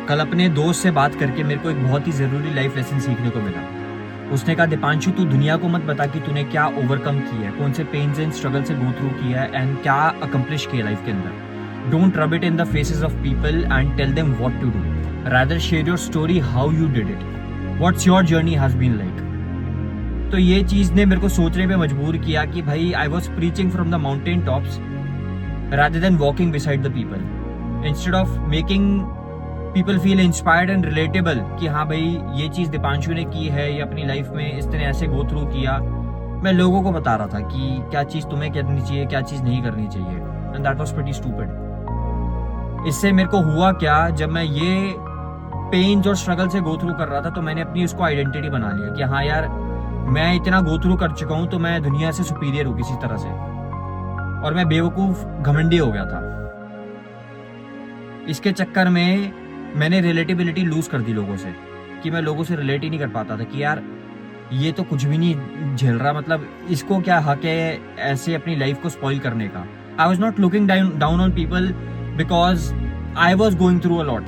कल अपने दोस्त से बात करके मेरे को एक बहुत ही ज़रूरी लाइफ लेसन सीखने को मिला। उसने कहा, दीपांशु तू दुनिया को मत बता कि तूने क्या ओवरकम किया है, कौन से पेन्स एंड स्ट्रगल से गो थ्रू किया है एंड क्या अकम्प्लिश किया लाइफ के अंदर। Don't rub it in the faces of people and tell them what to do, rather share your story how you did it, what's your journey has been like. तो ये चीज़ ने मेरे को सोचने पे मजबूर किया कि भाई I was preaching from the mountain tops rather than walking beside the people. Instead of making people feel inspired and relatable कि हाँ भाई ये चीज़ दीपांशु ने की है, ये अपनी लाइफ में इसने ऐसे गो थ्रू किया, मैं लोगों को बता रहा था कि क्या चीज़ तुम्हें करनी चाहिए, क्या चीज़ नहीं करनी चाहिए। And that was pretty stupid. इससे मेरे को हुआ क्या, जब मैं ये पेन्स और स्ट्रगल से गो थ्रू कर रहा था तो मैंने अपनी उसको आइडेंटिटी बना लिया कि हाँ यार मैं इतना गो थ्रू कर चुका हूँ तो मैं दुनिया से सुपीरियर हूँ किसी तरह से, और मैं बेवकूफ़ घमंडी हो गया था। इसके चक्कर में मैंने रिलेटिबिलिटी लूज कर दी लोगों से, कि मैं लोगों से रिलेट ही नहीं कर पाता था कि यार ये तो कुछ भी नहीं झेल रहा, मतलब इसको क्या हक है ऐसे अपनी लाइफ को स्पॉइल करने का। I was not looking down on people because I was going through a lot.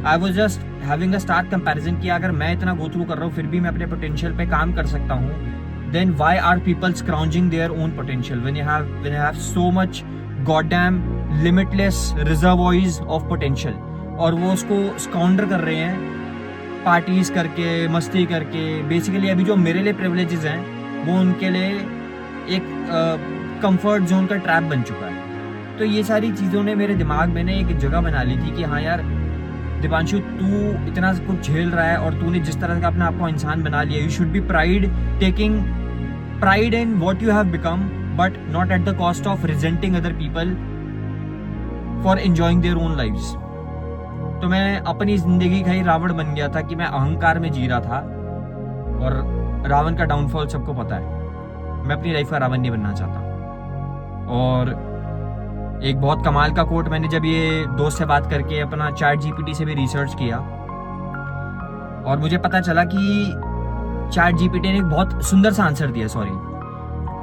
I was just having a start comparison कि अगर मैं इतना गो थ्रू कर रहा हूँ फिर भी मैं अपने पोटेंशियल पे काम कर सकता हूँ, then why are people scrounging their own potential when you have so much goddamn limitless reservoirs of potential, और वो उसको स्कॉन्डर कर रहे हैं पार्टीज करके, मस्ती करके। बेसिकली अभी जो मेरे लिए प्रिविलेजेस हैं वो उनके लिए एक कंफर्ट जोन का ट्रैप बन चुका है। तो ये सारी चीज़ों ने मेरे दिमाग में एक जगह बना ली थी कि हाँ यार दीपांशु तू इतना कुछ झेल रहा है और तूने जिस तरह का अपने आप को इंसान बना लिया, you should be taking pride in what you have become, but not at the cost of resenting other people for enjoying their own lives. तो मैं अपनी जिंदगी का ही रावण बन गया था कि मैं अहंकार में जी रहा था, और रावण का डाउनफॉल सबको पता है। मैं अपनी लाइफ का रावण नहीं बनना चाहता। और एक बहुत कमाल का कोट मैंने जब ये दोस्त से बात करके अपना चैट जीपीटी से भी रिसर्च किया, और मुझे पता चला कि चैट जीपीटी ने एक बहुत सुंदर सा आंसर दिया। सॉरी,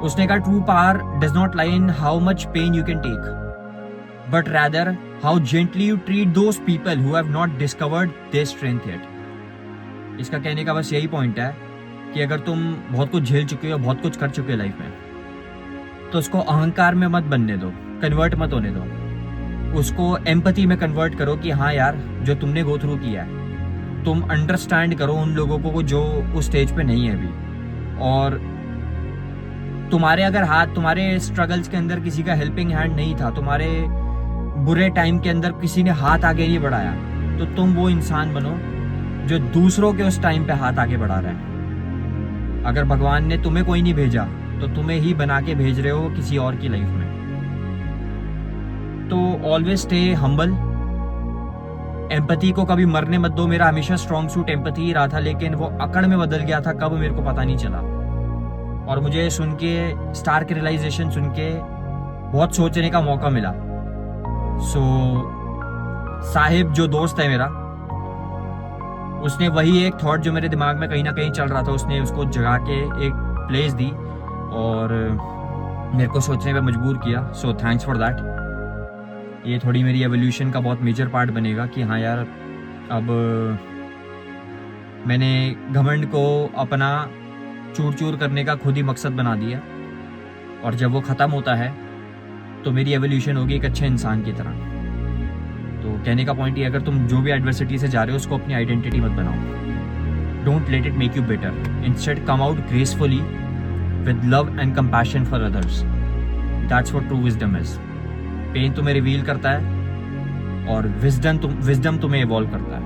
उसने कहा true power does not lie in how much pain you can take, but rather how gently you treat those people who have not discovered their strength yet. इसका कहने का बस यही पॉइंट है कि अगर तुम बहुत कुछ झेल चुके हो, बहुत कुछ कर चुके हो लाइफ में, तो उसको अहंकार में मत बनने दो, कन्वर्ट मत होने दो। उसको एम्पैथी में कन्वर्ट करो कि हाँ यार जो तुमने गो थ्रू किया है, तुम अंडरस्टैंड करो उन लोगों को जो उस स्टेज पे नहीं है अभी। और तुम्हारे अगर हाथ, तुम्हारे स्ट्रगल्स के अंदर किसी का हेल्पिंग हैंड नहीं था, तुम्हारे बुरे टाइम के अंदर किसी ने हाथ आगे नहीं बढ़ाया, तो तुम वो इंसान बनो जो दूसरों के उस टाइम पे हाथ आगे बढ़ा रहे हैं। अगर भगवान ने तुम्हें कोई नहीं भेजा तो तुम्हें ही बना के भेज रहे हो किसी और की लाइफ में। तो ऑलवेज स्टे हम्बल। एम्पैथी को कभी मरने मत दो। मेरा हमेशा स्ट्रॉन्ग सूट एम्पैथी ही रहा था, लेकिन वो अकड़ में बदल गया था, कब मेरे को पता नहीं चला। और मुझे सुन के स्टार्क रियलाइजेशन सुन के बहुत सोचने का मौका मिला। साहिब जो दोस्त है मेरा, उसने वही एक थॉट जो मेरे दिमाग में कहीं ना कहीं चल रहा था, उसने उसको जगा के एक प्लेस दी और मेरे को सोचने पे मजबूर किया। So thanks for that. ये थोड़ी मेरी एवोल्यूशन का बहुत मेजर पार्ट बनेगा कि हाँ यार अब मैंने घमंड को अपना चूर चूर करने का खुद ही मकसद बना दिया, और जब वो ख़त्म होता है तो मेरी एवोल्यूशन होगी एक अच्छे इंसान की तरह। तो कहने का पॉइंट ये, अगर तुम जो भी एडवर्सिटी से जा रहे हो उसको अपनी आइडेंटिटी मत बनाओ। Don't let it make you better, instead come out gracefully with love and compassion for others. That's what true wisdom is. Pain तुम्हें रिवील करता है और विजडम तुम्हें इवॉल्व करता है।